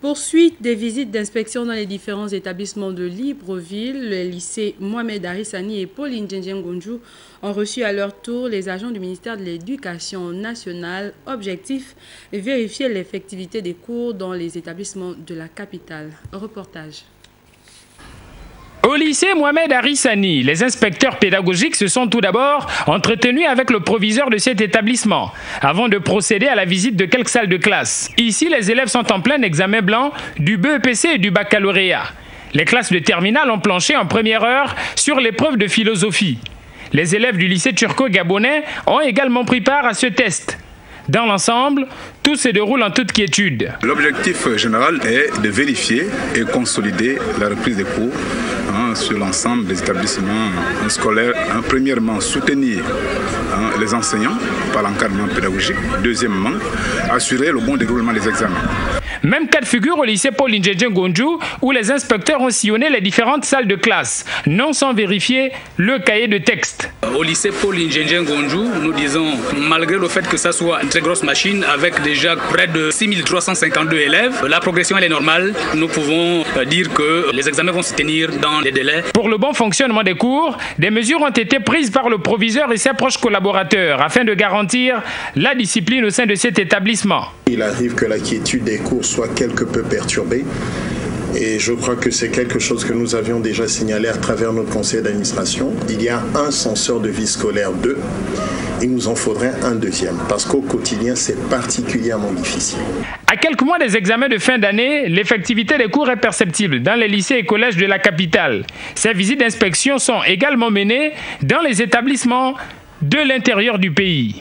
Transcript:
Poursuite des visites d'inspection dans les différents établissements de Libreville, les lycées Mohamed Arissani et Paul Ndjendjen Ngonjou ont reçu à leur tour les agents du ministère de l'Éducation nationale. Objectif, vérifier l'effectivité des cours dans les établissements de la capitale. Reportage. Au lycée Mohamed Arissani, les inspecteurs pédagogiques se sont tout d'abord entretenus avec le proviseur de cet établissement avant de procéder à la visite de quelques salles de classe. Ici, les élèves sont en plein examen blanc du BEPC et du baccalauréat. Les classes de terminale ont planché en première heure sur l'épreuve de philosophie. Les élèves du lycée turco-gabonais ont également pris part à ce test. Dans l'ensemble, tout se déroule en toute quiétude. L'objectif général est de vérifier et consolider la reprise des cours sur l'ensemble des établissements scolaires. Premièrement, soutenir les enseignants par l'encadrement pédagogique. Deuxièmement, assurer le bon déroulement des examens. Même cas de figure au lycée Paul Ndjendjen Ngonjou, où les inspecteurs ont sillonné les différentes salles de classe, non sans vérifier le cahier de texte. Au lycée Paul Ndjendjen Ngonjou, nous disons, malgré le fait que ça soit une très grosse machine avec déjà près de 6352 élèves, la progression elle est normale. Nous pouvons dire que les examens vont se tenir dans les délais. Pour le bon fonctionnement des cours, des mesures ont été prises par le proviseur et ses proches collaborateurs afin de garantir la discipline au sein de cet établissement. Il arrive que la quiétude des cours soit quelque peu perturbée. Et je crois que c'est quelque chose que nous avions déjà signalé à travers notre conseil d'administration. Il y a un censeur de vie scolaire 2. Il nous en faudrait un deuxième, parce qu'au quotidien, c'est particulièrement difficile. À quelques mois des examens de fin d'année, l'effectivité des cours est perceptible dans les lycées et collèges de la capitale. Ces visites d'inspection sont également menées dans les établissements de l'intérieur du pays.